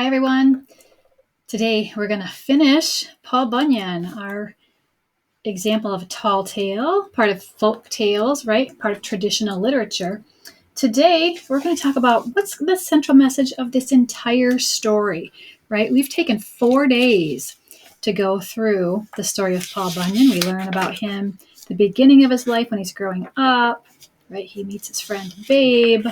Hi, everyone. Today we're going to finish Paul Bunyan, our example of a tall tale, part of folk tales, right? Part of traditional literature. Today we're going to talk about what's the central message of this entire story, right? We've taken 4 days to go through the story of Paul Bunyan. We learn about him, the beginning of his life when he's growing up, right? He meets his friend Babe,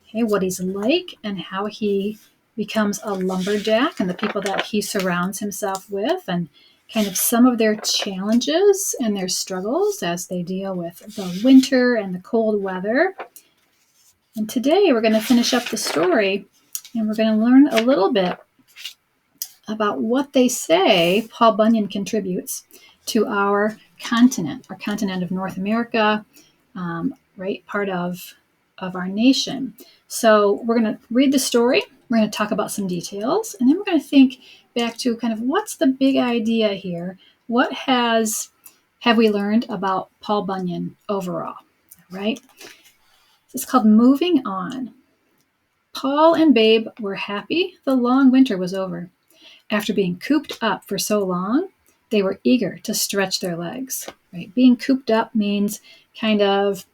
okay, what he's like and how he becomes a lumberjack and the people that he surrounds himself with, and kind of some of their challenges and their struggles as they deal with the winter and the cold weather. And today we're going to finish up the story and we're going to learn a little bit about what they say Paul Bunyan contributes to our continent of North America, right? Part of our nation. So we're going to read the story. We're going to talk about some details, and then we're going to think back to kind of what's the big idea here? What have we learned about Paul Bunyan overall, right? It's called Moving On. Paul and Babe were happy the long winter was over. After being cooped up for so long, they were eager to stretch their legs, right? Being cooped up means kind of,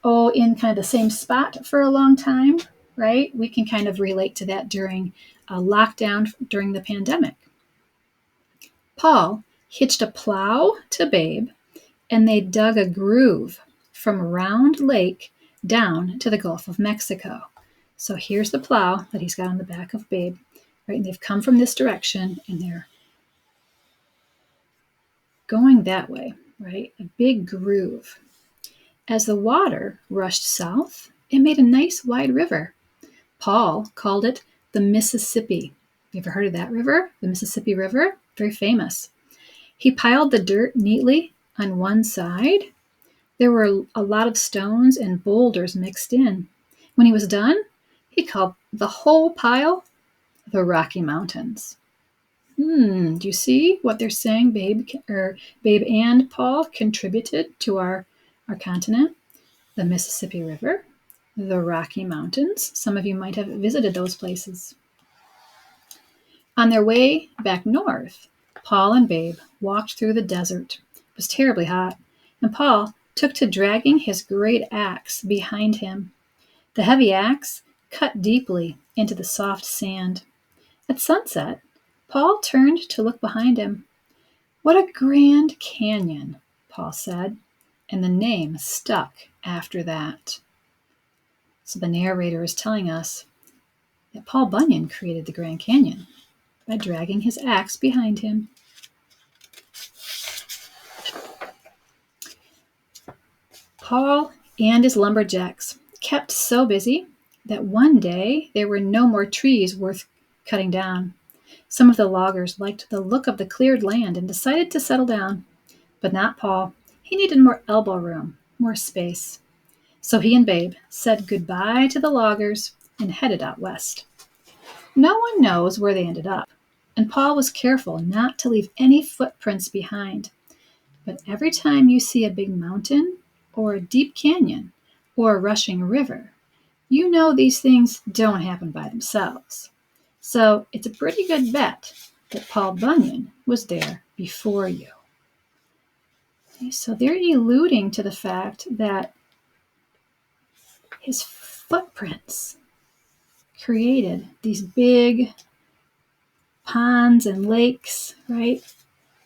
in kind of the same spot for a long time, right? We can kind of relate to that during a lockdown during the pandemic. Paul hitched a plow to Babe, and they dug a groove from Round Lake down to the Gulf of Mexico. So here's the plow that he's got on the back of Babe, right? And they've come from this direction, and they're going that way, right? A big groove. As the water rushed south, it made a nice wide river. Paul called it the Mississippi. You ever heard of that river? The Mississippi River? Very famous. He piled the dirt neatly on one side. There were a lot of stones and boulders mixed in. When he was done, he called the whole pile the Rocky Mountains. Do you see what they're saying? Babe and Paul contributed to our continent. The Mississippi River, the Rocky Mountains. Some of you might have visited those places. On their way back north, Paul and Babe walked through the desert. It was terribly hot, and Paul took to dragging his great axe behind him. The heavy axe cut deeply into the soft sand. At sunset, Paul turned to look behind him. "What a grand canyon," Paul said, and the name stuck after that. So the narrator is telling us that Paul Bunyan created the Grand Canyon by dragging his axe behind him. Paul and his lumberjacks kept so busy that one day there were no more trees worth cutting down. Some of the loggers liked the look of the cleared land and decided to settle down, but not Paul. He needed more elbow room, more space. So he and Babe said goodbye to the loggers and headed out west. No one knows where they ended up, and Paul was careful not to leave any footprints behind. But every time you see a big mountain or a deep canyon or a rushing river, you know these things don't happen by themselves. So it's a pretty good bet that Paul Bunyan was there before you. Okay, so they're alluding to the fact that his footprints created these big ponds and lakes, right?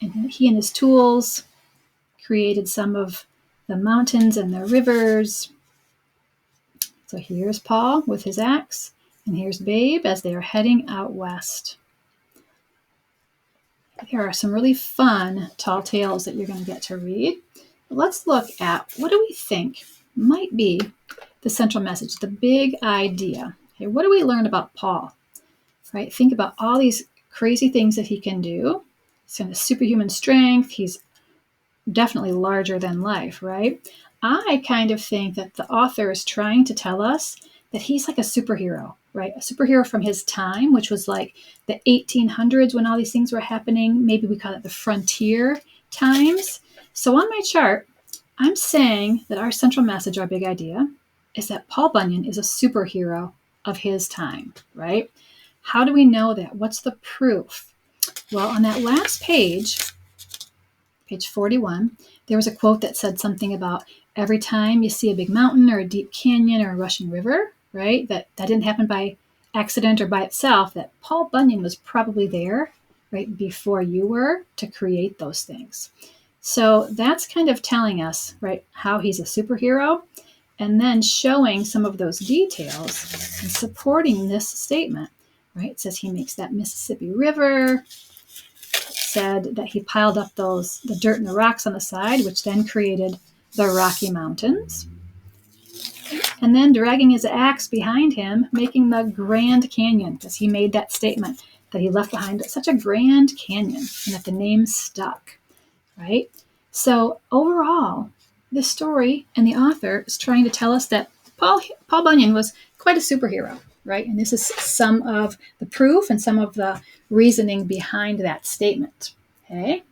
And he and his tools created some of the mountains and the rivers. So here's Paul with his axe, and here's Babe as they are heading out west. There are some really fun tall tales that you're going to get to read. But let's look at what do we think might be the central message, the big idea. Okay, what do we learn about Paul? Right? Think about all these crazy things that he can do. He's got superhuman strength. He's definitely larger than life, right? I kind of think that the author is trying to tell us that he's like a superhero, right? A superhero from his time, which was like the 1800s when all these things were happening. Maybe we call it the frontier times. So on my chart, I'm saying that our central message, our big idea, is that Paul Bunyan is a superhero of his time, right? How do we know that? What's the proof? Well, on that last page, page 41, there was a quote that said something about every time you see a big mountain or a deep canyon or a rushing river, right? That didn't happen by accident or by itself, that Paul Bunyan was probably there, right, before you were to create those things. So that's kind of telling us, right, how he's a superhero, and then showing some of those details and supporting this statement, right? It says he makes that Mississippi River, said that he piled up the dirt and the rocks on the side, which then created the Rocky Mountains. And then dragging his axe behind him, making the Grand Canyon, because he made that statement that he left behind such a grand canyon and that the name stuck, right? So overall, this story and the author is trying to tell us that Paul Bunyan was quite a superhero, right? And this is some of the proof and some of the reasoning behind that statement, okay?